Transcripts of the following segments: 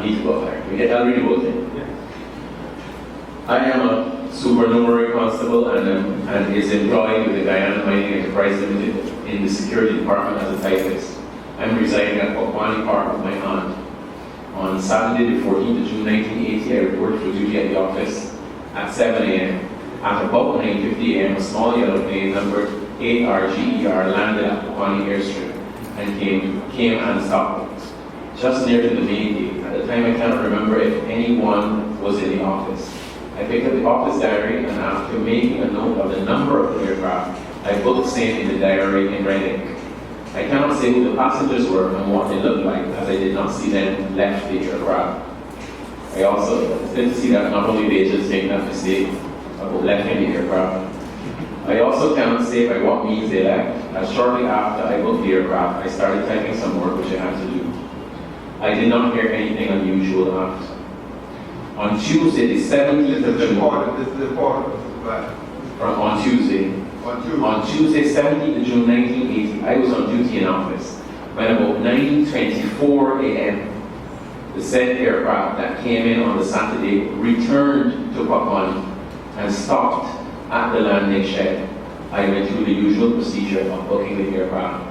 need to go there. I'll read about it. I am a supernumerary constable and is employed with the Guyana Mining Enterprise Limited in the security department as a typist. I'm residing at Pokwani Park with my aunt. On Saturday, the 14th of June 1980, I reported for duty at the office at 7 a.m. At about 9:50 a.m., a small yellow plane numbered 8RGER landed at Pokwani Airstrip and came and stopped just near to the main gate. At the time, I cannot remember if anyone was in the office. I picked up the office diary, and after making a note of the number of the aircraft, I booked same in the diary in red ink. I cannot say who the passengers were and what they looked like, as I did not see them left the aircraft. I also did see that not only they just made that mistake about left the aircraft. I also cannot say by what means they left, as shortly after I booked the aircraft, I started typing some work which I had to do. I did not hear anything unusual after. On Tuesday, the 17th of June. On Tuesday, 17th of June 1980, I was on duty in office when about 9:24 a.m. the said aircraft that came in on the Saturday returned to Pokwani and stopped at the landing shed. I went through the usual procedure of booking the aircraft.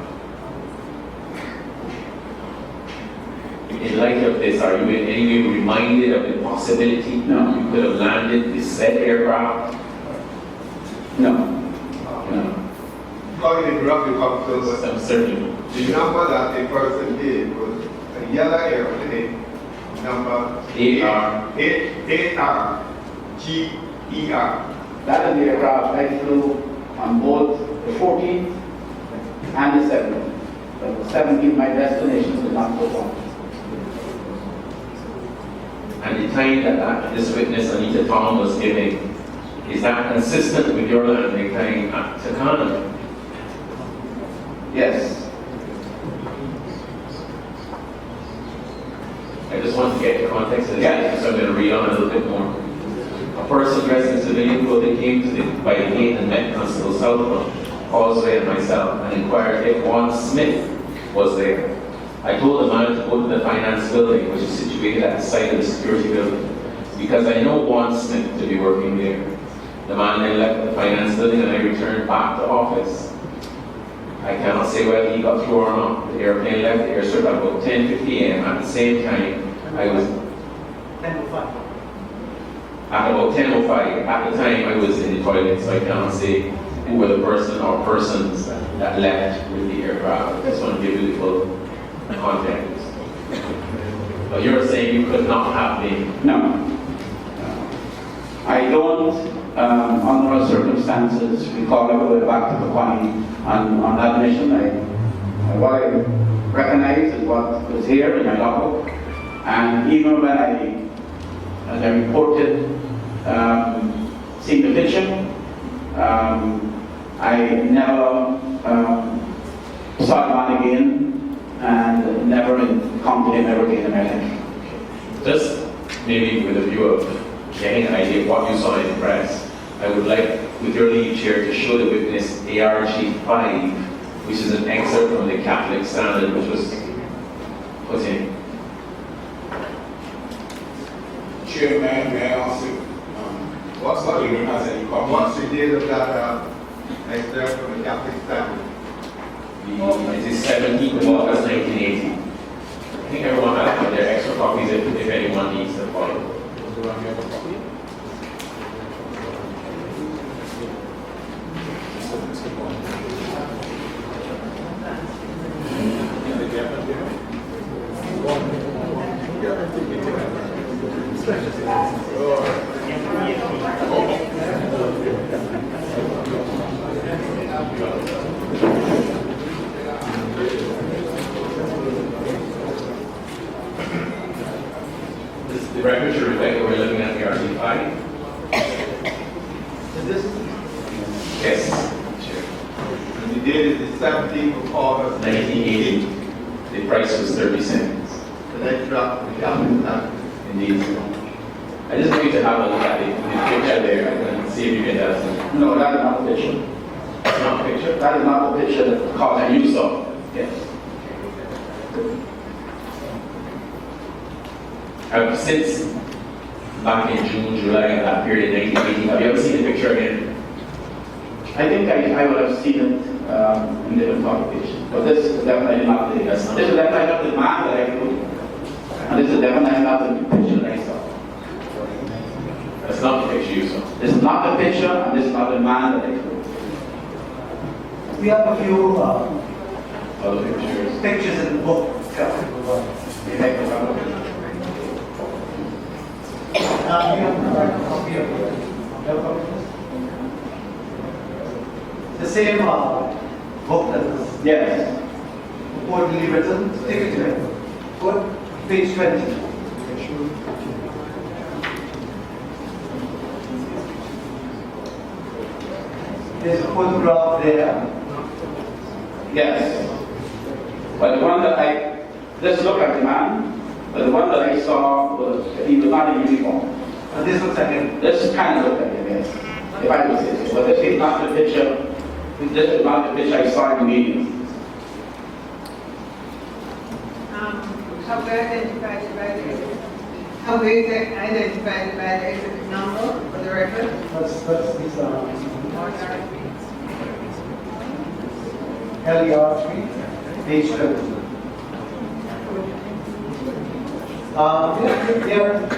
In light of this, are you in any way reminded of the possibility that you could have landed the said aircraft? No. No. Sorry to interrupt you, officer, I'm certain. but the number that a person did was a yellow airplane, number 8RGER. That is the aircraft I flew on both the 14th and the 17th. But the 17th, my destination was not Pokwani. And the time that this witness, Anita Tom, was giving, is that consistent with your landing time at Takana? Yes. I just want to get the context of this, so I'm going to read on a little bit more. A person dressed in civilian clothing came by the gate and met Constable Southwell, Causeway, and myself, and inquired if Juan Smith was there. I told the man to go to the finance building, which is situated at the side of the security building, because I know Juan Smith to be working there. The man then left the finance building and I returned back to office. I cannot say whether he got through or not. The airplane left the airstrip at about 10:50 a.m. At the same time, I was... 10:05. At about 10:05, at the time I was in the toilet, so I cannot say who were the person or persons that left with the aircraft. I just want to give you the full context. But you're saying you could not have been? No. I don't, under circumstances, recall ever going back to Pokwani on that mission. What I recognize is what was here in my logbook. And even when as I reported, seeing the picture, I never saw the man again and never encountered him ever again in my life. Just maybe with a view of getting an idea of what you saw in the press, I would like, with your leave chair, to show the witness ARG 5, which is an excerpt from the Catholic Standard, which was put in. Chairman, may I ask you, what's the unit has any copy? Once we did that excerpt from the Catholic Standard. It is 17th of August 1980. I think everyone has their extra copies if anyone needs to follow. Do I have a copy? The record should reflect that we're looking at the RT5. Is this? Yes. Sure. And we did it the 17th of August 1980. The price was 30 cents. The next drop from the Catholic Standard. Indeed. I just want you to have a look at it, the picture there, and see if you can tell us. No, that is not the picture. It's not a picture. That is not the picture that caused That you saw. Yes. Since back in June, July, of that period in 1980, have you ever seen the picture again? I think I would have seen it in different publications, but this is definitely not the, this is definitely not the man that I knew, and this is definitely not the picture that I saw. That's not the picture you saw. This is not the picture, and this is not the man that I knew. We have a few Other pictures. pictures in the book. You make the rubber. We have a copy of it. Have a copy of this? The same book that was Yes. reportedly written. Take it to it. Good. Page 20. There's a photograph there. Yes. But the one that this looked like the man, but the one that I saw was, he was not in uniform. And this looks like him. This kind of looked like him, yes. If I was it. But this is not the picture, this is not the picture I saw in the meeting. Have we identified the exit? Have we identified the exit number for the record? That's LER 3, page 20.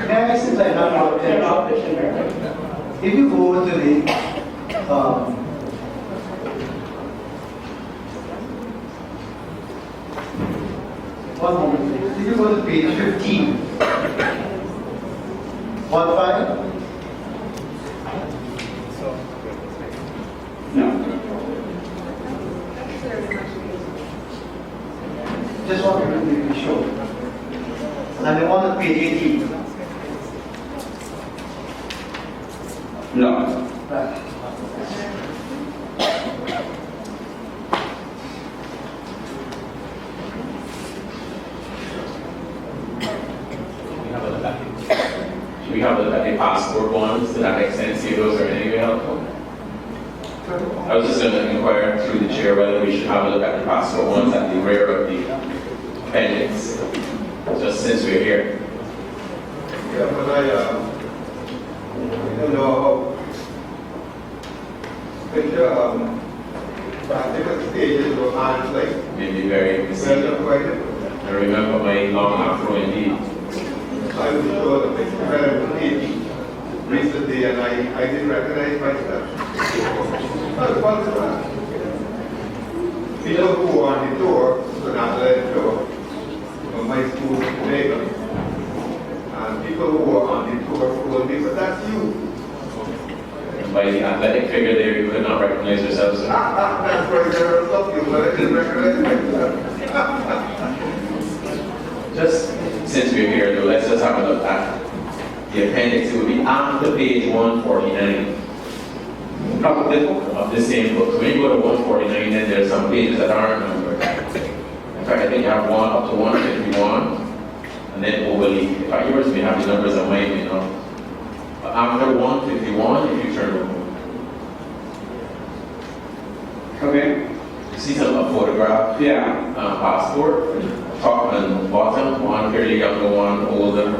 May I since I have your attention, if you go to the one moment please. If you go to page 15, 1-5. No. Just want to be sure. And the one at page 18. No. Right. Should we have a look at the passport ones to that extent, see if those are any way helpful? I was just going to inquire through the chair whether we should have a look at the passport ones at the rear of the appendix, just since we're here. Yeah, but I don't know picture, different stages of arm's length. Maybe very Well, deceiving. not quite it. I remember my long afro indeed. I was sure the picture better than me recently, and I didn't recognize myself. People who were on the tour could not let it go from my school neighbor. And people who were on the tour told me, but that's you. And by the athletic figure there, you could not recognize yourself. So That's very generous of you, but I didn't recognize myself. just since we're here, though, let's just have a look at the appendix. It would be after page 149 From this book? of the same book. So when you go to 149, then there's some pages that aren't numbered. In fact, I think you have one up to 151, and then overleaf. In fact, yours may have the numbers of mine, you know. But after 151, if you turn over, Okay. you see some photograph, Yeah. passport, top and bottom, one fairly younger, one older.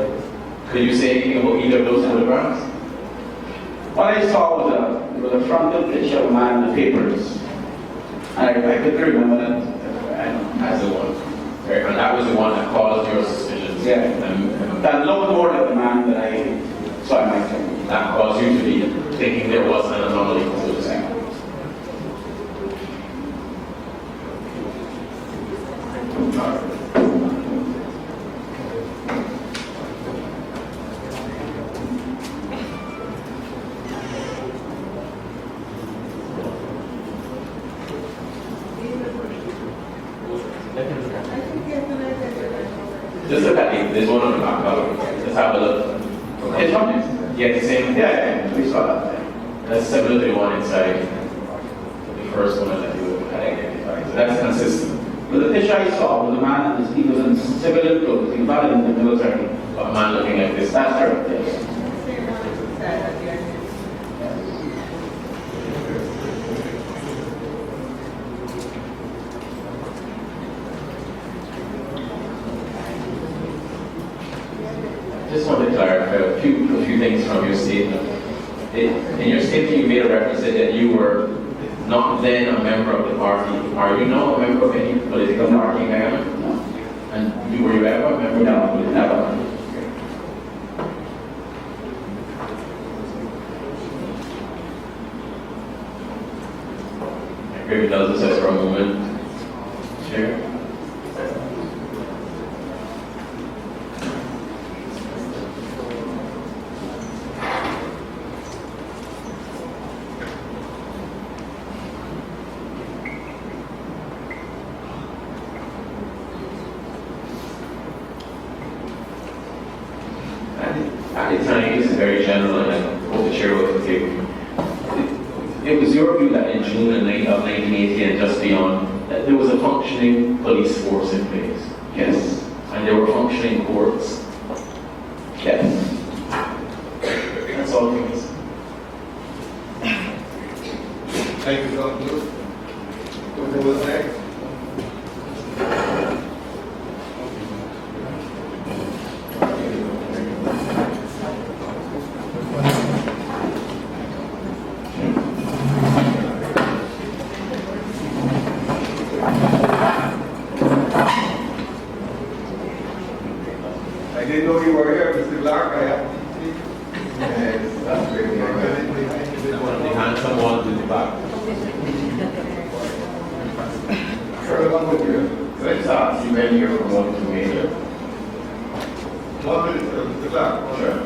Could you say anything about either of those photographs? What I saw was a frontal picture of a man in the papers. And I couldn't remember that. As the one. Right, and that was the one that caused your suspicions. Yeah. And That looked more like the man that I saw in my film. that caused you to be thinking there was an anomaly, so to say. Just look at it. There's one on the back cover. Let's have a look. It's not it? Yeah, the same. Yeah, we saw that. That's similar to the one inside the first one that you had identified. So that's consistent. But the picture I saw was a man, and he was in civilian clothes, he was not in the military. A man looking like this. That's correct, yes. Just want to clarify a few things from your statement. In your statement, you made a reference that you were not then a member of the party. Are you now a member of any political party in Guyana? No. And were you ever a member of any political Never. party? Maybe does this for a moment. Chair. At the time, this is very general, and I hope the chair will take. It was your view that in June of 1980 and just beyond, that there was a functioning police force in place. Yes. And there were functioning courts. Yes. That's all things. Thank you, Dr. Luke. Who was next? I didn't know you were here, Mr. Clark. I have to speak. Yes, that's great. The handsome one in the back. Sir, along with you. Let's ask you when you're promoted to major. 1 minute, sir, Mr. Clark. Sure.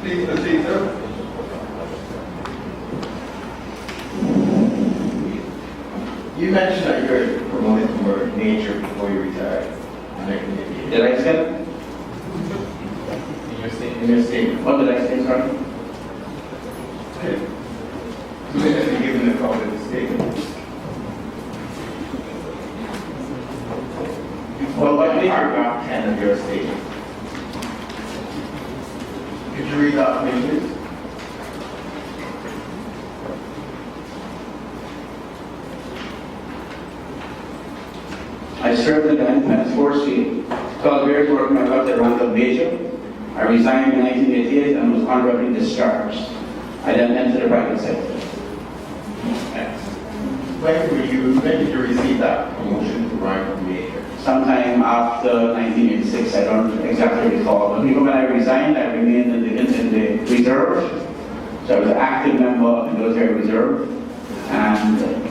Please proceed, sir. You mentioned that you were promoted to major before you retired. in 1988. Did I say that? In your statement. In your statement, What did I say, sorry? you may have been given a copy of the statement. Well, what did you- Paragraph 10 of your statement. Could you read that for me, please? I served in the Independence Force Field. 12 years working my way up to the rank of Major. I resigned in 1988 and was honorably discharged. I then entered the private sector. When did you receive that promotion to rank of major? Sometime after 1986, I don't exactly recall. But even when I resigned, I remained in the reserve. So I was an active member of the military reserve.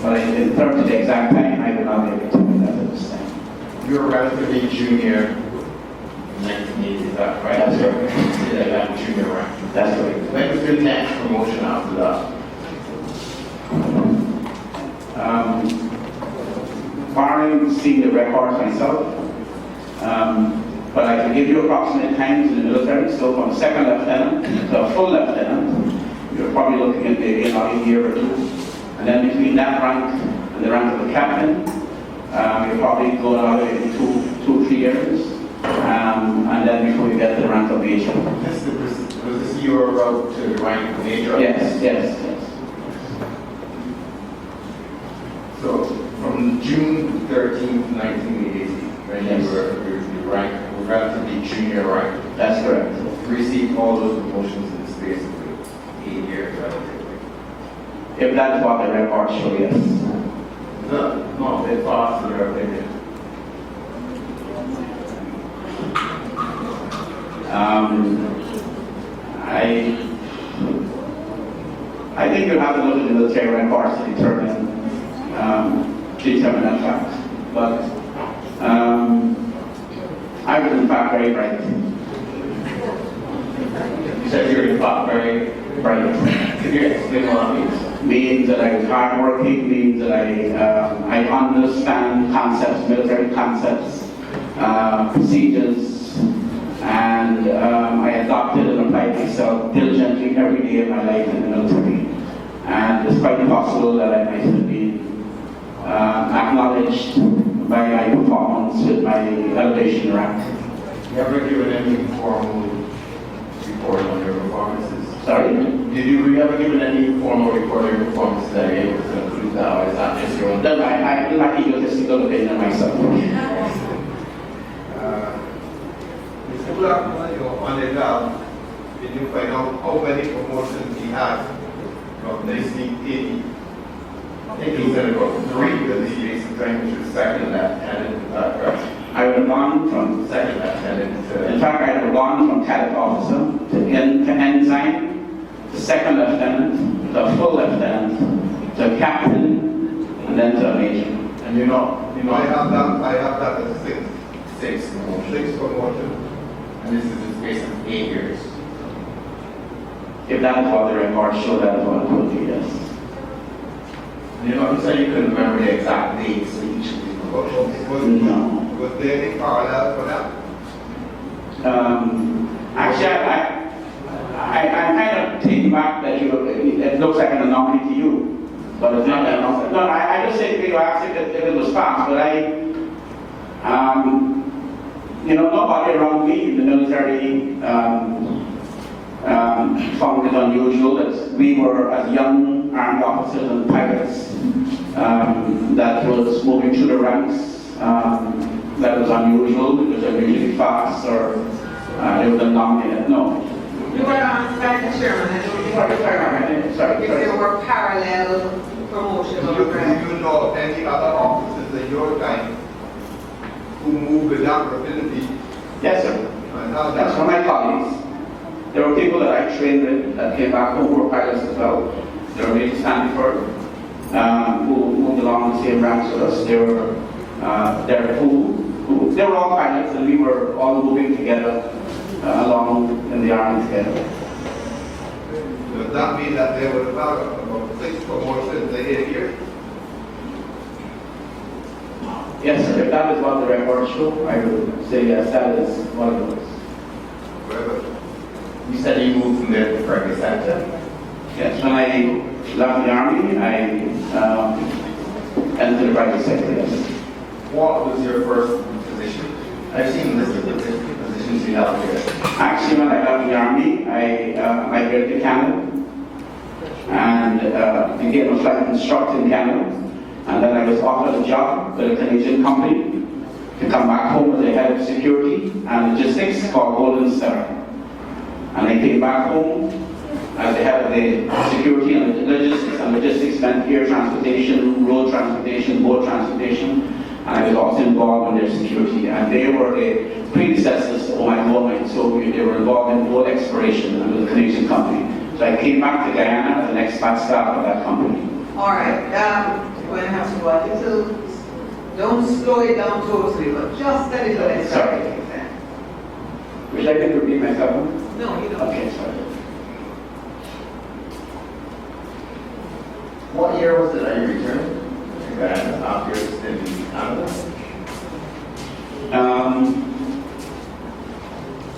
But in terms of the exact time, I will not be able to tell you that at this time. You were relatively junior in 1980, is that right? That's right. Yeah, that junior rank. That's right. When was your next promotion after that? Barring seeing the records myself, but I can give you approximate times in the military. So from second lieutenant to a full lieutenant, you're probably looking at maybe another year or two. And then between that rank and the rank of a captain, you're probably going another maybe two, 3 years. And then before you get to the rank of major. Was this your route to the rank of major? Yes. So from June 13th, 1980, when Yes. you were rank, relatively junior rank, That's correct. you received all those promotions in the space of 8 years, relatively. If that's what the records show, yes. No, it's fast in your opinion. I think you'll have to look at the military records to determine that fact. But I was in fact very bright. You said you were in fact very Bright. Could you explain what that means? means that I was hardworking, means that I understand concepts, military concepts, procedures, and I adopted and applied myself diligently every day of my life in the military. And it's quite possible that I might have been acknowledged by my performance with my elevation rank. You ever given any formal report on your performances? Sorry? Did you ever given any formal report on your performances that you able to include that? Is that just your own? Then I do not egotistical opinion of myself. Mr. Black, on the job, did you find out how many promotions he had from 1980? I think he said about 3 because he basically claimed he was second lieutenant, is that correct? I would have gone from, Second lieutenant to... in fact, I would have gone from cadet officer to ensign, to second lieutenant, to full lieutenant, to captain, and then to a major. And you know, I have that as 6. 6 promotions. 6 promotions. And this is in the space of 8 years. If that is what the records show, that is what it would be, yes. You know, you said you couldn't remember the exact dates of each of these promotions. No. Was there any parallel for that? Actually, I'm kind of taking back that it looks like an anomaly to you, but it's not an anomaly. No, I just said you asked if it was fast, but nobody around me in the military found it unusual that we were, as young armed officers and pilots, that was moving through the ranks. That was unusual because they're usually fast or they were nominated. No. You were on Mr. Chairman, I don't Sorry. if there were parallel promotions Do on you, the ground. do you know of any other officers in your time who moved with that rapidity? Yes, sir. And how That's from my colleagues. There were people that I trained with that came back home who were pilots as well. There were Major Stanford, who moved along the same ranks with us. There were they were all pilots, and we were all moving together along in the army together. Does that mean that there were about 6 promotions in 8 years? Yes, sir. If that is what the records show, I would say yes, that is what it was. Well, You said you moved from there to private sector. Yes, when I left the army, I entered the private sector, yes. What was your first position? I've seen this positions you held here. Actually, when I left the army, I migrated to Canada and became a flight instructor in Canada. And then I was offered a job with a Canadian company to come back home as the head of security and logistics called Golden Star. And I came back home as the head of the security and logistics meant air transportation, road transportation, boat transportation. And I was also involved in their security. And they were the predecessors to OI Goldmine, so they were involved in gold exploration and with a Canadian company. So I came back to Guyana as an expat staff of that company. All right, we're going to have to go a little, don't slow it down totally, but just a little bit. Sorry. Would you like me to repeat myself? No, you don't. Okay, sorry. What year was it that you returned to Guyana after your stint in Canada?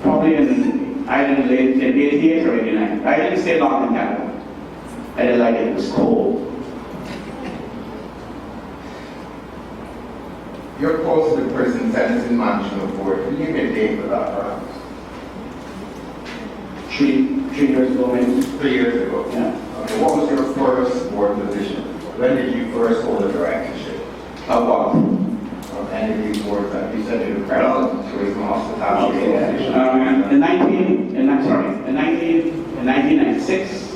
Probably in 88 or 89. I didn't stay long in Canada. I didn't like it, it was cold. Your post in prison sentencing management board, can you give me a date for that perhaps? 3 years ago, maybe. 3 years ago. Yeah. Okay, what was your first board position? When did you first hold a directorship About. of any of these boards that you said you were president to tourism hospitality? Okay. In 1996,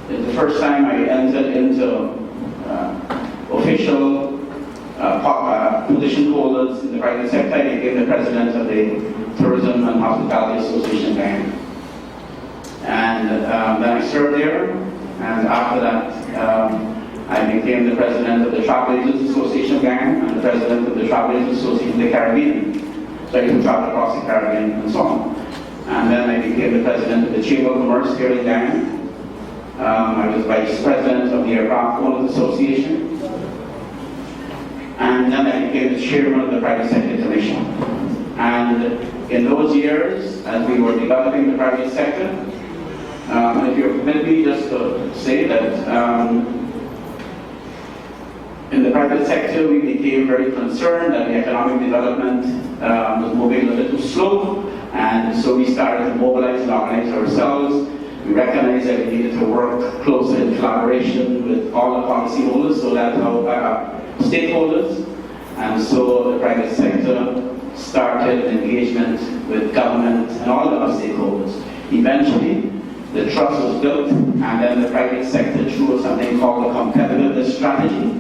the first time I entered into official position holders in the private sector, I became the president of the Tourism and Hospitality Association Gang. And then I served there, and after that, I became the president of the Travel Agents Association Gang and the president of the Travel Agents Association of the Caribbean. So I used to travel across the Caribbean and so on. And then I became the president of the Chamber of Commerce here in Guyana. I was vice president of the Aircraft Owners Association, and then I became the chairman of the Private Sector Commission. And in those years, as we were developing the private sector, and if you'll permit me just to say that in the private sector, we became very concerned that the economic development was moving a little slow, and so we started to mobilize and organize ourselves. We recognized that we needed to work closer in collaboration with all the policyholders, so that our stakeholders, and so the private sector started engagement with government and all of our stakeholders. Eventually, the trust was built, and then the private sector, through something called a competitiveness strategy,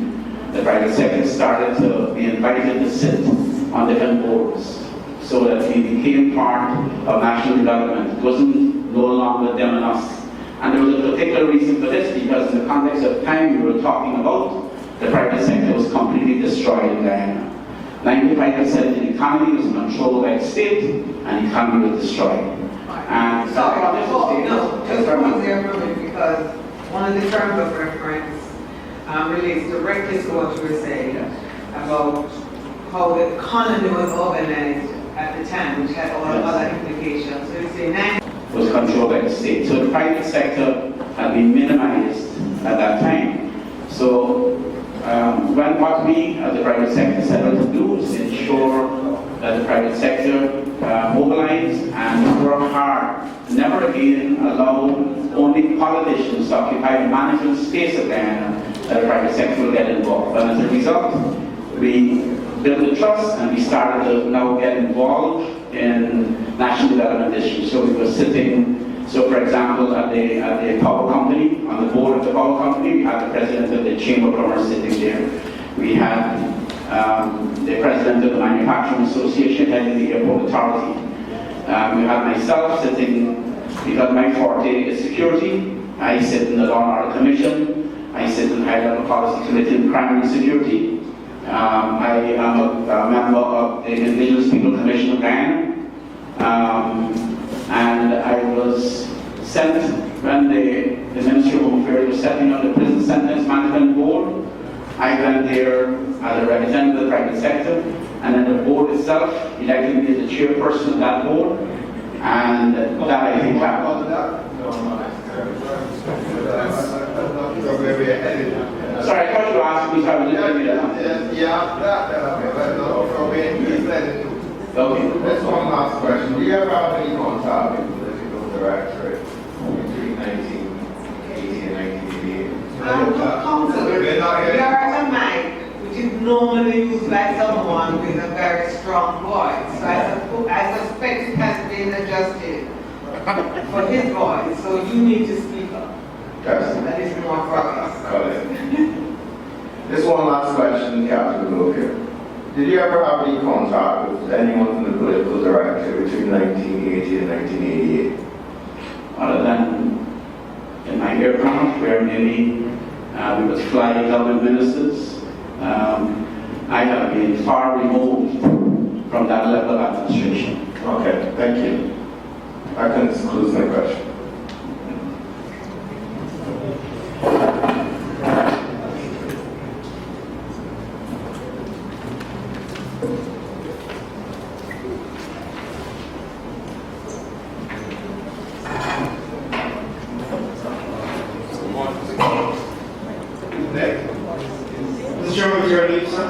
the private sector started to be invited to sit on different boards, so that we became part of national development. It wasn't no longer them and us. And there was a particular reason for this, because in the context of time we were talking about, the private sector was completely destroyed in Guyana. 95% of the economy was controlled by the state, and the economy was destroyed. And Sorry, just pause there for a minute, because one of the terms of reference relates directly to what you were saying about how the economy was organized at the time, which had all other implications. So you say was controlled by the state. So the private sector had been minimized at that time. So what we as the private sector set out to do is ensure that the private sector mobilize and work hard, never again allow only politicians to occupy the management space of Guyana, that the private sector will get involved. And as a result, we built the trust, and we started to now get involved in national development issues. So we were sitting, so for example, at the power company, on the board of the power company, we had the president of the Chamber of Commerce sitting there. We had the president of the Manufacturing Association heading the Airport Authority. We had myself sitting, because my forte is security. I sit in the Law and Order Commission. I sit in the High Level Policy Committee on Crime and Security. I am a member of the Indigenous People Commission of Guyana. And I was sent, when the Ministry of Home Affairs was setting up the Prison Sentence Management Board, I went there as a representative of the private sector, and then the board itself elected me as the chairperson of that board, and that I think happened. Sorry, I thought you were asking me how to do it. Okay. That's one last question. Do you ever have any contact with the political directorate between 1980 and 1988? Councillor, you are at a mic which is normally used by someone with a very strong voice. So I suspect it has been adjusted for his voice, so you need to speak up. Yes. That is more for us. Got it. Just one last question, Captain Glover. Did you ever have any contact with anyone from the political directorate between 1980 and 1988? Other than in my aircraft, where maybe we would fly government ministers, I have been far removed from that level of administration. Okay, thank you. That concludes my question. Mr. Chairman, with your leave, sir?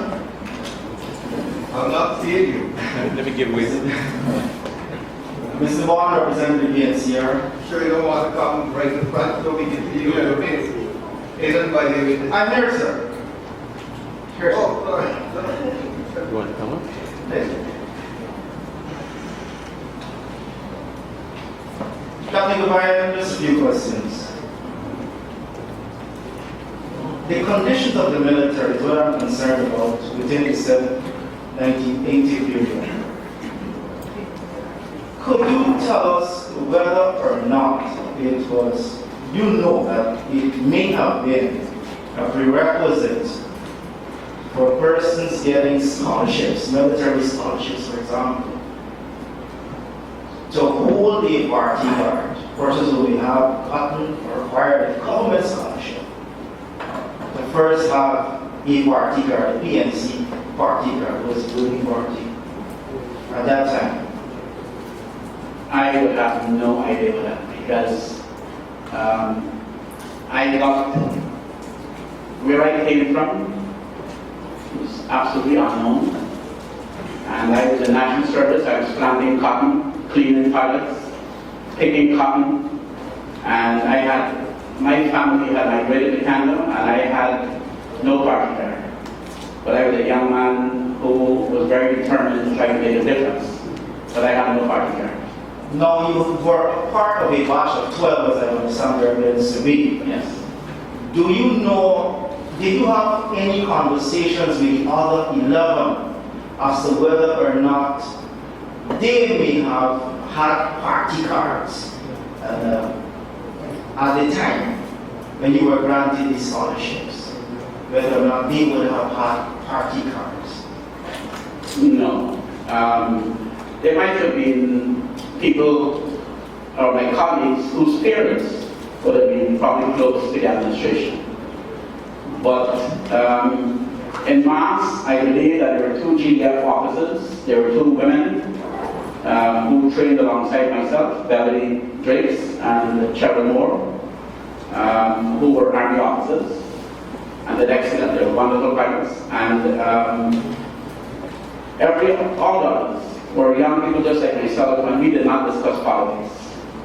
I'm not seeing you. Let me give way. Mr. Bond, Representative BNCR. Sure you don't want to come right in front so we can see you in your face. Isn't by the way. I'm here, sir. Here, sir. Oh, sorry. You want to come up? Captain Goodbye, just a few questions. The conditions of the military is what I'm concerned about within the 1980 period. Could you tell us whether or not it was, you know that it may have been a prerequisite for persons getting scholarships, military scholarships, for example, to hold a party guard persons who may have gotten or acquired a government scholarship to first have a party card, a PNC party card, was the ruling party at that time? I would have no idea what that, because I got where I came from was absolutely unknown. And I was in national service. I was planting cotton, cleaning toilets, picking cotton, and my family had migrated to Canada, and I had no party card. But I was a young man who was very determined to try to make a difference, but I had no party card. Now, you were a part of a batch of 12, as I understand your evidence to be. Yes. Do you know, did you have any conversations with the other 11 as to whether or not they may have had party cards at the time when you were granted these scholarships? Whether or not they would have had party cards? No. There might have been people or my colleagues whose parents would have been probably close to the administration. But in mass, I believe that there were 2 GDF officers, there were 2 women who trained alongside myself, Beverly Drakes and Cheryl Moore, who were Army officers, and they're excellent, they were wonderful pilots. And all of us were young people just like myself, and we did not discuss politics.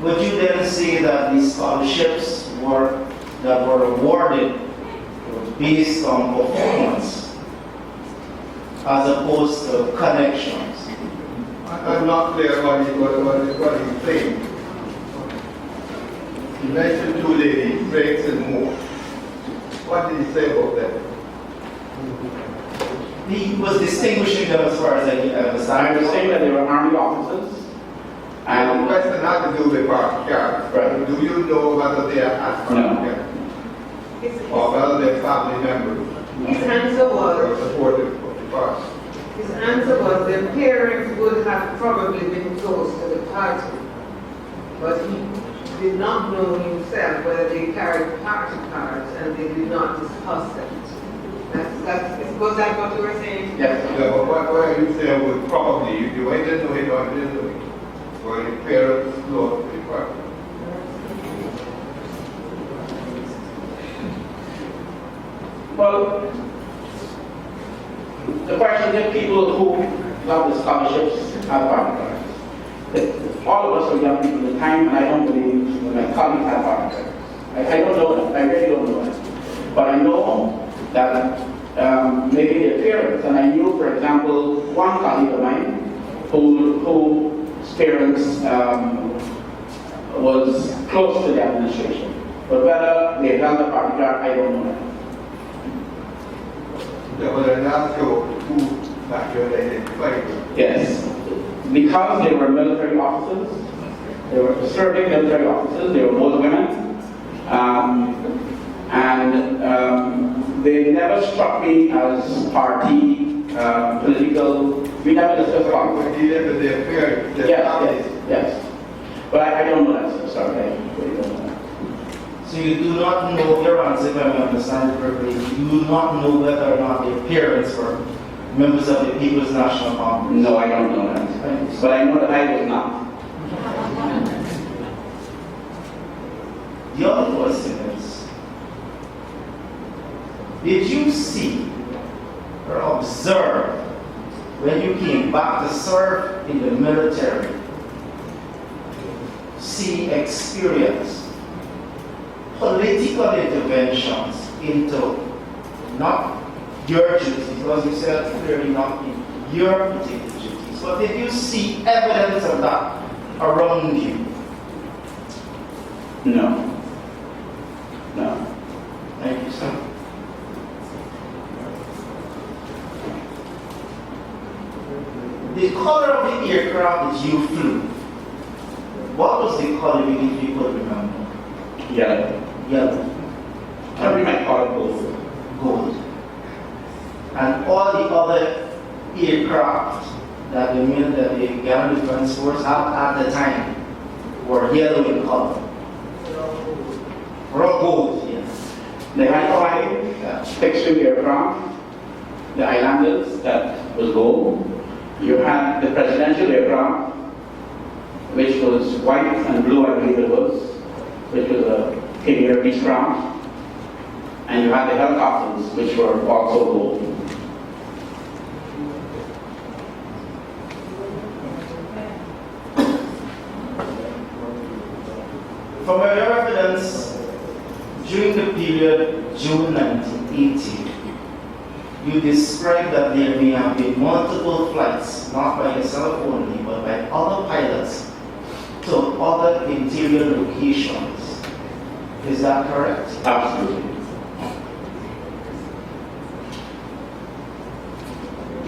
Would you then say that these scholarships that were awarded were based on performance as opposed to connections? I'm not clear what he's saying. You mentioned 2 ladies, Breaks and Moore. What did he say about that? He was distinguishing them as far as I understand. I was saying that they were Army officers, And the and question had to do with party cards. Right. Do you know whether they are at party No. cards? Or whether they're family members His answer or was, supportive of the party? his answer was their parents would have probably been close to the party, but he did not know himself whether they carried party cards, and they did not discuss that. Was that what you were saying? yes. Yeah, but what are you saying would probably, you either know it or you didn't know it? Or your parents close to the party? Well, the question is people who got the scholarships have party cards. All of us were young people at the time, and I don't believe my colleagues had party cards. I don't know that. I really don't know that. But I know that maybe their parents, and I knew, for example, one colleague of mine whose parents was close to the administration. But whether they held a party card, I don't know that. Yeah, but I'm not sure who that you're identifying with. Yes, because they were military officers, they were serving military officers, they were both women, and they never struck me as party, political, we never discussed politics. When you live with their parents, their Yes, families. yes. But I don't know that, sir, sorry, I really don't know that. So you do not know, your answer, if I understand it correctly, you do not know whether or not their parents were members of the People's National Congress? No, I don't know that, but I know that I was not. The other question is, did you see or observe when you came back to serve in the military, experience political interventions into not your duties, because you said clearly not in your particular duties, but did you see evidence of that around you? No. No. Thank you, sir. The color of the aircraft that you flew, what was the color if you could remember? Yellow. Yellow. Every might call it gold. Gold. And all the other aircraft that the Ghana Defense Force had at the time were yellow in color. Or gold, yes. They had 5 fixed-wing aircraft, the Islanders, that was gold. You had the presidential aircraft, which was white and blue, I believe it was, which was a King Air Beechcraft. And you had the helicopters, which were also gold. From your evidence, during the period June 1980, you described that there may have been multiple flights, not by yourself only, but by other pilots to other interior locations. Is that correct? Absolutely.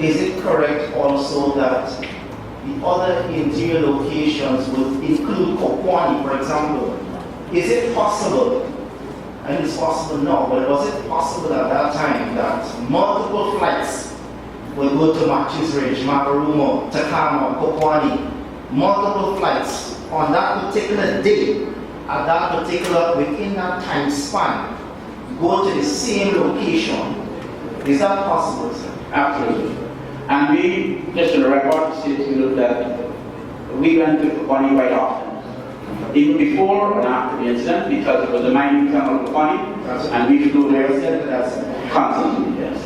Is it correct also that the other interior locations would include Kokwani, for example? Is it possible, and it's possible now, but was it possible at that time that multiple flights would go to Matthews Ridge, Makarumo, Takama, Kokwani, multiple flights on that particular day, at that particular, within that time span, go to the same location? Is that possible, sir? Absolutely. And we, just on the record, say to you that we went to Kokwani quite often. Even before and after the incident, because it was a mining town of Kokwani, and we flew there constantly, yes.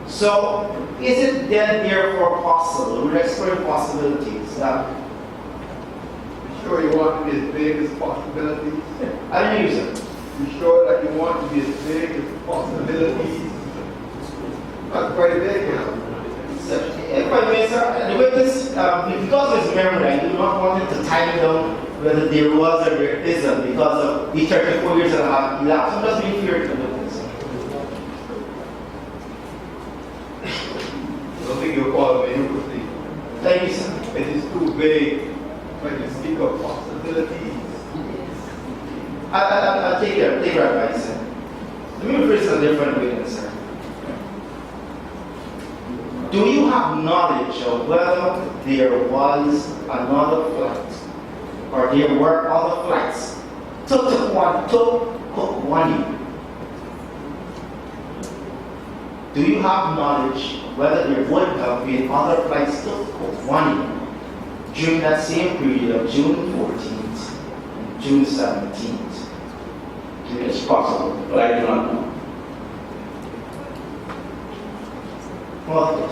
So, is it then therefore possible, we're exploring possibilities that, You sure you want to be as big as possibilities? I don't use it. You sure that you want to be as big as possibilities? That's quite big, you know. So, if I may, sir, the witness, because of his memory, I do not want him to time down whether there was or there isn't because of the 34 years and a half elapsed. I'm just being fair to the witness. I don't think you'll call me proceed. Thank you, sir. It is too vague when you speak of possibilities. I'll take your advice, sir. Let me rephrase it a different way, then, sir. Do you have knowledge of whether there was another flight or there were other flights to Kokwani? Do you have knowledge whether there would have been other flights to Kokwani during that same period of June 14th and June 17th? It's possible, but I do not know. Well,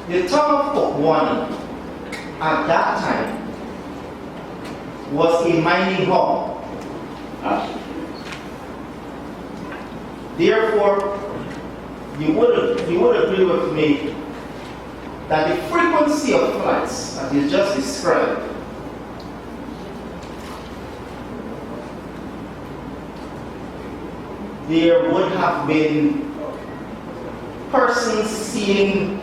the town of Kokwani at that time was a mining hub. Absolutely. Therefore, you would agree with me that the frequency of flights that you just described there would have been persons seeing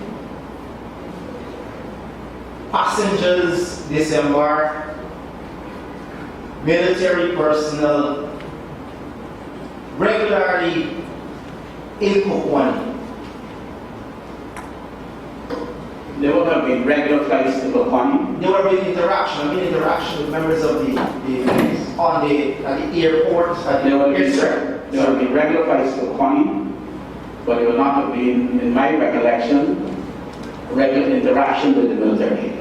passengers disembark, military personnel regularly in Kokwani. There would have been regular flights to Kokwani. There would have been interaction with members of at the airport, at the There would airstrip. be regular flights to Kokwani, but it would not have been, in my recollection, regular interaction with the military,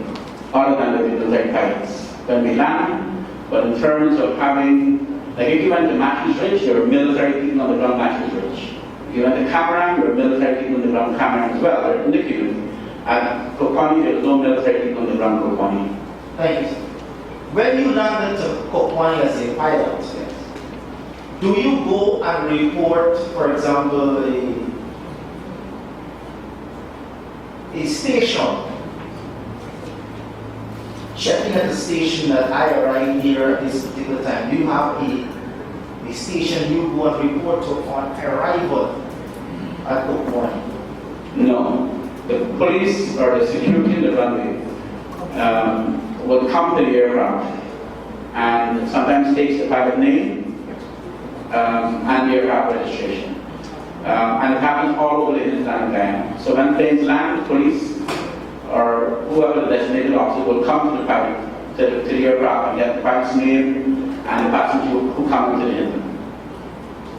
other than with the military pilots when we land. But in terms of having, like if you went to Matthews Ridge, there were military people on the ground Matthews Ridge. If you went to Cameron, there were military people on the ground Cameron as well. They're indicated. At Kokwani, there was no military people on the ground Kokwani. Thank you. When you landed to Kokwani as a pilot, do you go and report, for example, a station, checking at the station that I arrived here at this particular time? Do you have a station you go and report to on arrival at Kokwani? No. The police or the security in the runway will come to the aircraft and sometimes takes the pilot name and the aircraft registration. And it happens all over the hinterland Guyana. So when planes land, the police or whoever the designated officer will come to the pilot to the aircraft and get the pilot's name and the passenger who come to the engine.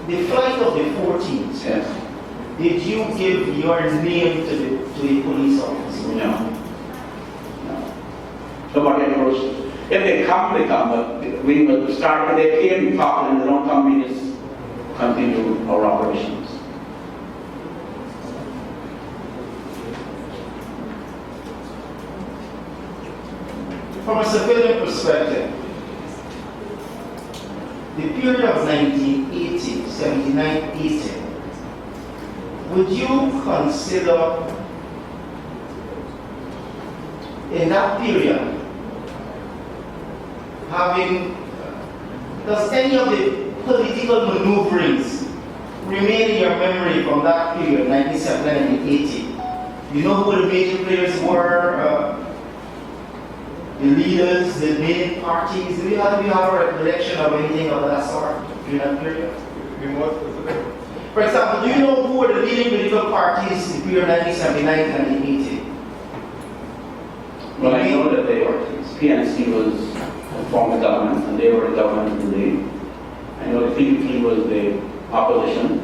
The flight of the 14th, Yes. did you give your name to the police officer? No. No. Nobody approached. If they come, they come, but we will start when they came, we talk, and they don't come, we just continue our operations. From a civilian perspective, the period of 1980, 79, 80, would you consider in that period does any of the political maneuverings remain in your memory from that period, 1979 and 80? You know who the major players were? The leaders, the main parties? Do you have a recollection of anything of that sort during that period? Be more specific. For example, do you know who were the leading political parties in the period 1979 and 1980? Well, I know that the PNC was a form of government, and they were the government in the day. I know the PDP was the opposition,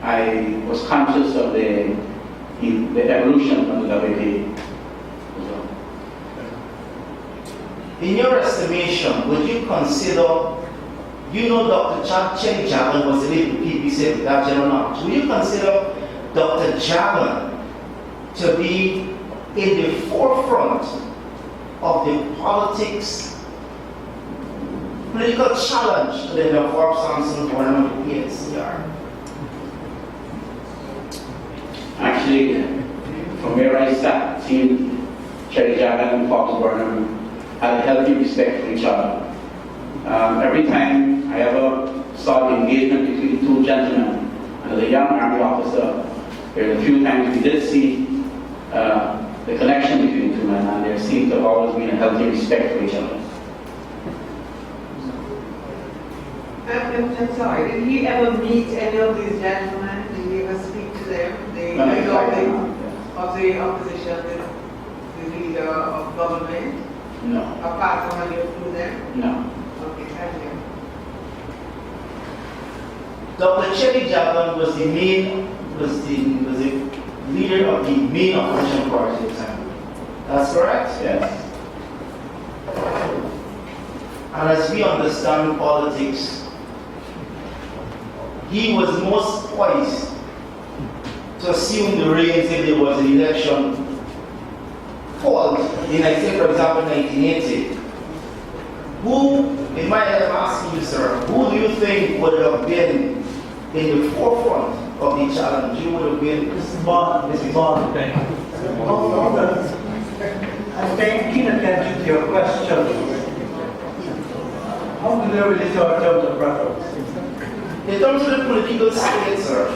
I was conscious of the evolution of the WP. In your estimation, would you consider, you know Dr. Chelly Jagan was the lead of the PDP without general knowledge. Would you consider Dr. Jagan to be in the forefront of the political challenge to the Forbes Sampson government of the PNCR? Actually, from where I sat, seeing Chelly Jagan and Fox Burnham had a healthy respect for each other. Every time I ever saw the engagement between the two gentlemen, and as a young army officer, there were a few times we did see the connection between the two men, and there seemed to have always been a healthy respect for each other. I'm sorry, did he ever meet any of these gentlemen? Did he ever speak to them? The No, leader no. of the opposition, the leader of government, No, apart from when you flew them? no. Okay, thank you. Dr. Chelly Jagan was the leader of the main opposition party at the time. That's correct? Yes. And as we understand politics, he was most poised to assume the reins if there was an election called in, I say, for example, 1980. Who, in my head, I'm asking you, sir, who do you think would have been in the forefront of the challenge? You would have been. Mr. Bond, thank you. I'm paying keen attention to your question. How do they relate to our terms of reference? In terms of the political state, sir,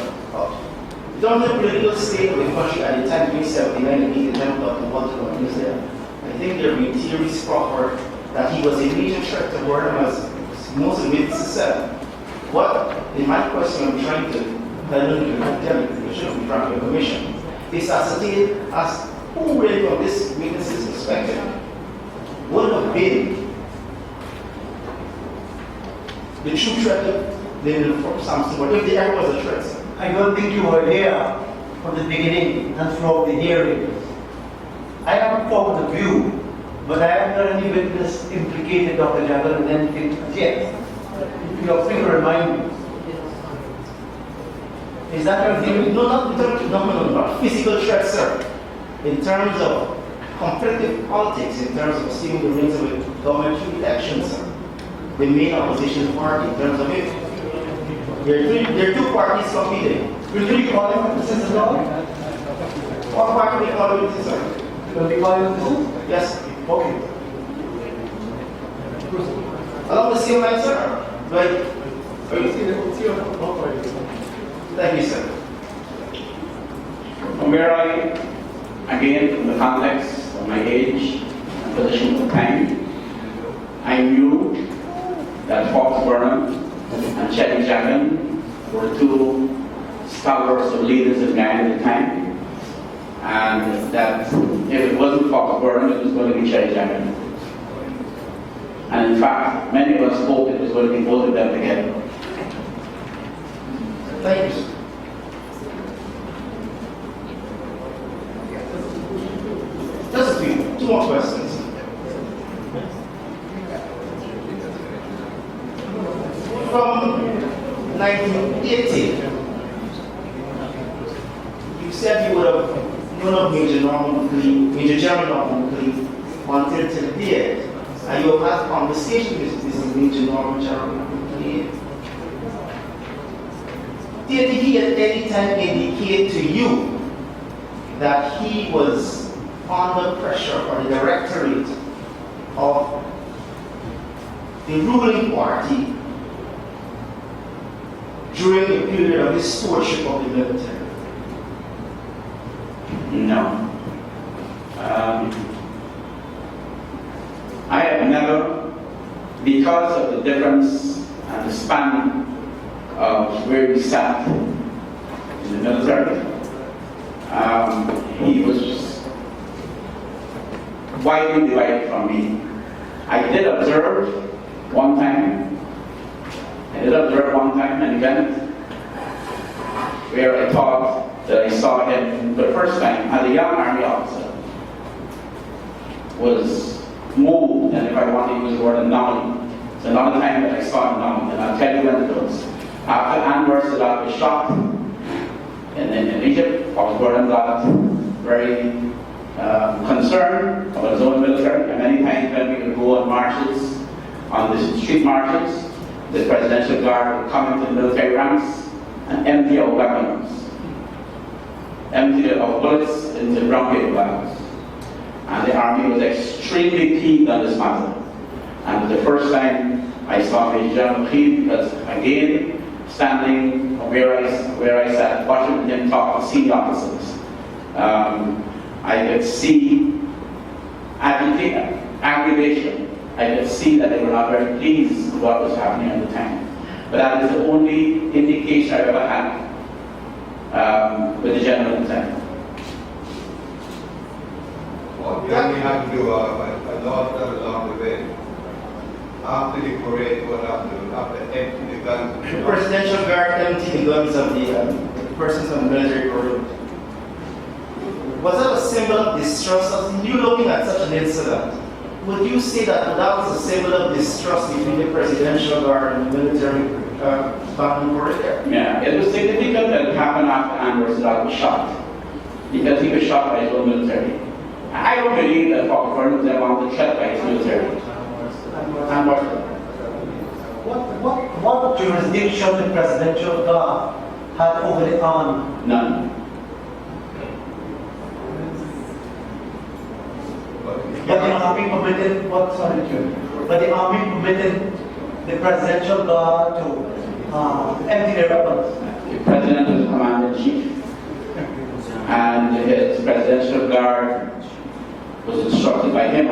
in terms of the political state of the country at the time, 1979 and 80, in terms of the political news there, I think there have been theories proffered that he was a major threat to Burnham, as most of the witnesses said. What, in my question, I'm trying to tell you, should be trying to commission, is ascertain as who really, from this witness's perspective, would have been the true threat of the Forbes Sampson, but if there ever was a threat, sir. I don't think you were here from the beginning and throughout the hearing. I have formed a view, but I have not any witness implicated Dr. Jagan in anything as yet. If you are free to remind me. Is that your view? No, not physical threat, sir. In terms of competitive politics, in terms of assuming the reins of a government through elections, sir. The main opposition party, in terms of it. There are two parties competing. Will you call him witnesses as well? What party will call witnesses, sir? Will you call him witnesses? Yes. Okay. Along the same line, sir. Right. Thank you, sir. From where again, from the context of my age and position at the time, I knew that Fox Burnham and Chelly Jagan were two stalwarts of leaders in Guyana at the time. and that if it wasn't for Gordon, it was going to be Cherry Jackson. And in fact, many of us hoped it was going to be both of them together. Thank you. Just a few, two more questions. From 1980, you said you would have known of Major General Norman Lee until today, and you have had conversations with this Major General Lee. Did he at any time indicate to you that he was under pressure for the directorate of the ruling party during the period of his stewardship of the military? No. I have never, because of the difference and the span of where we sat in the military, he was widely divided from me. I did observe one time an event where I thought that I saw him for the first time as a young army officer was moved, and if I want to use the word anomaly, it's another time that I saw an anomaly, and I'll tell you when it was. After Anwar Sadat was shot in Egypt, Gordon got very concerned about his own military, and many times when we would go on marches, on the street marches, the Presidential Guard would come into the military ranks and empty our weapons, empty our bullets into brown paper bags. And the army was extremely keen on this matter. And it was the first time I saw Major General Keen, because again, standing where I sat, watching him talk to senior officers, I could see aggravation. I could see that they were not very pleased with what was happening at the time. But that is the only indication I've ever had with the general intent. Well, we only had to do a lot along the way. After the parade, what happened? After empty the guns. The Presidential Guard emptied the guns of the persons on the military parade. Was that a symbol of distrust? Of you looking at such an incident, would you say that that was a symbol of distrust between the Presidential Guard and the military band parade? Yeah, it was significant that it happened after Anwar Sadat was shot, because he was shot by his own military. I don't believe that Paul Gordon was ever on the threat by his military. What jurisdiction the Presidential Guard had over the army? None. But the army permitted, but the army permitted the Presidential Guard to empty their weapons. The President was the Commander-in-Chief, and his Presidential Guard was instructed by him,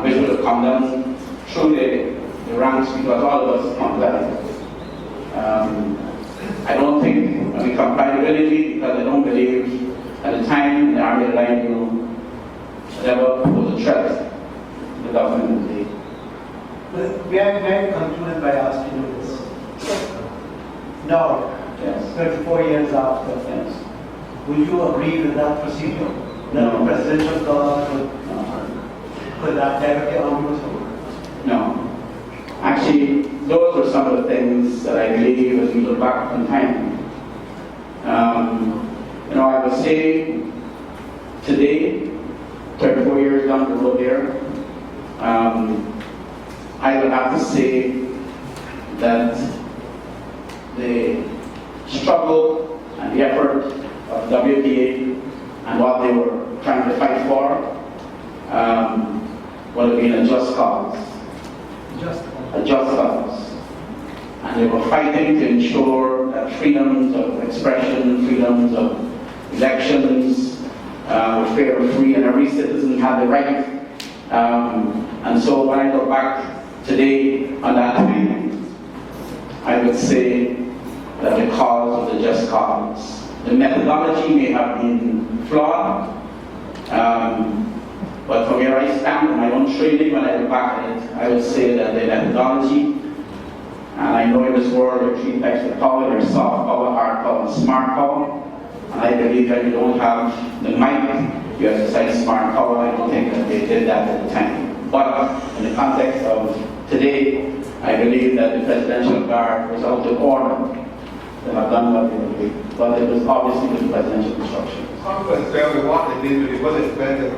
which would have come down through the ranks, because all of us are competitive. I don't think we compatibility, because I don't believe at the time in the Army that I knew never was a threat to the government. We are concluded by asking you this. Now, Yes. 34 years after, Yes. will you agree with that procedure? That the No. Presidential Guard could that direct the army or something? No. Actually, those were some of the things that I believe as we look back in time. I would say today, 34 years down the road there, I would have to say that the struggle and the effort of WPA and what they were trying to fight for would have been a just cause. A just cause. And they were fighting to ensure that freedoms of expression, freedoms of elections were fair and free, and every citizen had the right. And so when I look back today on that time, I would say that the cause was a just cause. The methodology may have been flawed, but from where I stand in my own training, when I look back at it, I would say that the methodology, and I know in this world there are three types of power: there's soft power, hard power, and smart power. And I believe that you don't have the might, you exercise smart power. I don't think that they did that at the time. But in the context of today, I believe that the Presidential Guard was out of order. They have done what they were doing, but it was obviously with presidential instruction. Conference tell me what they did with the bullet spending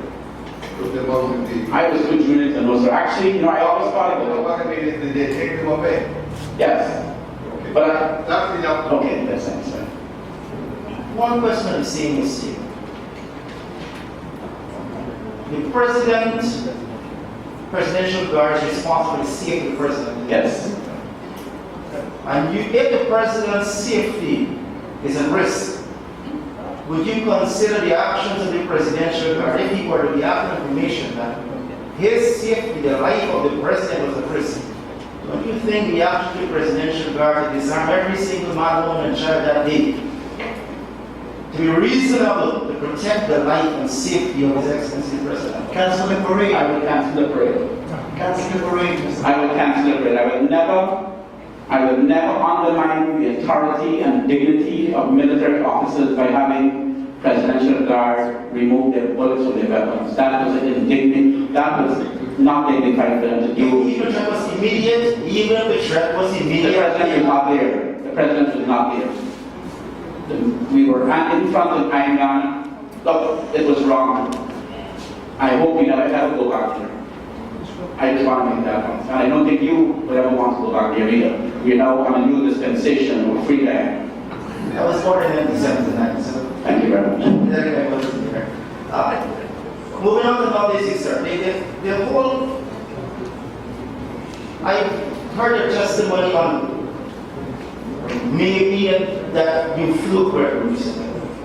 with the moment. I was good unit and also actually, I always thought I it don't know was. what I mean is did they take them away? Yes. Okay. But That's enough. okay, that's sense, right? One question I'm saying is here. The presidential guard is responsible for the safety of the president. Yes. And if the president's safety is at risk, would you consider the actions of the presidential guard if he were to be after information that his safety, the life of the president was at risk? Don't you think the action of the presidential guard to disarm every single man, woman, and child that day to be reasonable to protect the life and safety of His Excellency the President? Cancel the parade. I will cancel the parade. Cancel the parade, Mr. I will cancel the parade. I will never undermine the authority and dignity of military officers by having Presidential Guard remove their bullets from their weapons. That was indignant. That was not dignified for them to do. Even if it was immediate, even if the threat was The immediate, president was not there. The president was not there. We were in front of Iron Gun. Look, it was wrong. I hope we never ever go back there. I just want to make that point. And I don't think you would ever want to go back there either. We're now on a new dispensation of free time. I was born in 1979, so Thank you very much. I wasn't there. Moving on to all this, sir. The whole, I heard your testimony on maybe that you flew correctly.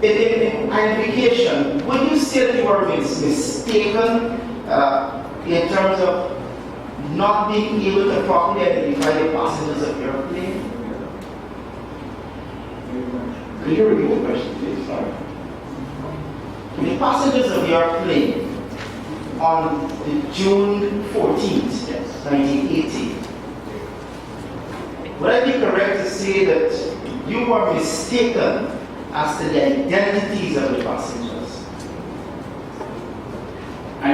In identification, would you say that you were mistaken in terms of not being able to properly identify the passengers of your plane? Could you repeat the question, please? Sorry. The passengers of your plane on the June 14th, 1980, would I be correct to say that you were mistaken as to the identities of the passengers? I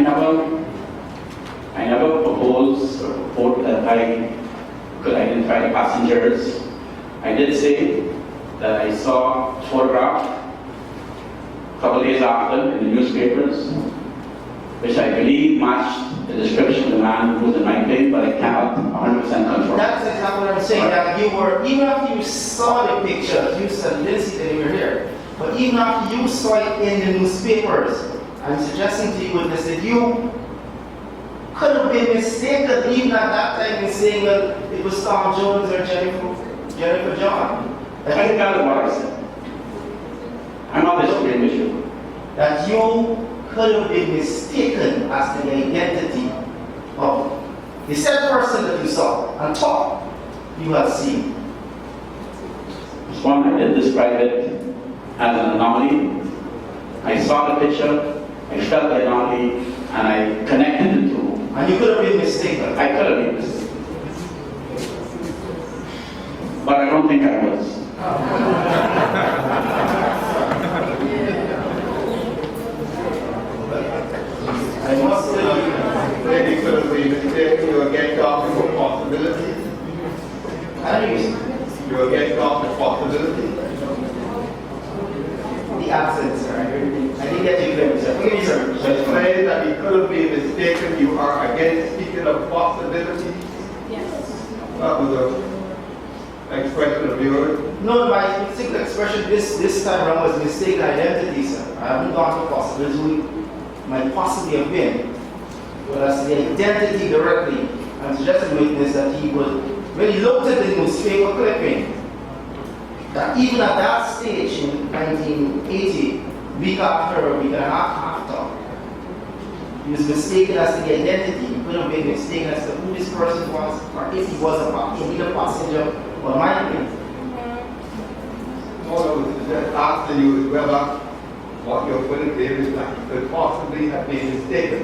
never proposed or purported that I could identify the passengers. I did say that I saw a photograph a couple days after in the newspapers, which I believe matched the description of the man who was in my plane, but I cannot 100% confirm. That's exactly what I'm saying, that you were, even after you saw the pictures, you said, didn't see that you were here, but even after you saw it in the newspapers, I'm suggesting to you, witness, that you could have been mistaken even at that time in saying that it was Tom Jones or Jennifer John. I think that is what I said. I'm not disagreeing with you. That you could have been mistaken as to the identity of the said person that you saw and thought you had seen. This one, I did describe it as an anomaly. I saw the picture, I felt the anomaly, and I connected the two. And you could have been mistaken. I could have been mistaken. But I don't think I was. I must say, Maybe could have been mistaken, you were getting off the possibility. You were getting off the possibility. the accent, sir. I didn't get you clear, sir. Forgive me, sir. Saying that he could have been mistaken, you are again speaking of possibility. Yes. That was an expression of yours. No, my particular expression this time around was mistaken identity, sir. I haven't gone to possibilities who might possibly have been. But as the identity directly, I'm suggesting witness that he would, when he looked at the newspaper clipping, that even at that stage in 1980, week after or week and a half after, he was mistaken as to the identity. He could have been mistaken as to who this person was, or if he was a passenger or might have been. all I was just asking you is whether what you're putting there is that you could possibly have been mistaken.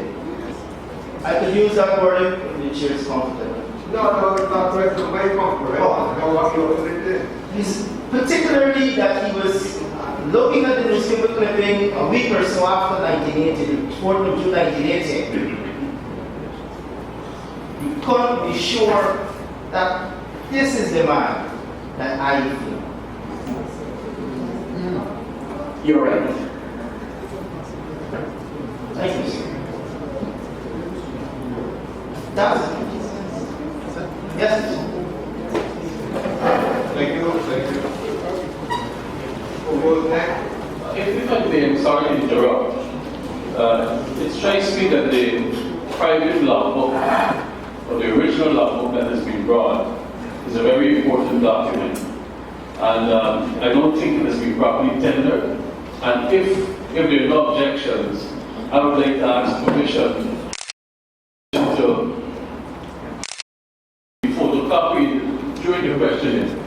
I could use that word if the chair is comfortable. No, it's not question way comfortable. I know what you're putting there. It's particularly that he was looking at the newspaper clipping a week or so after 1980, the 4th of June 1980. You couldn't be sure that this is the man that I feel. You're right. Thank you, sir. That's it. Yes, Thank you. Who goes next? If I may, I'm sorry to interrupt. It strikes me that the private logbook, or the original logbook that has been brought, is a very important document. And I don't think it has been properly tendered. And if there are no objections, I would like to ask permission to be photocopied during the questioning.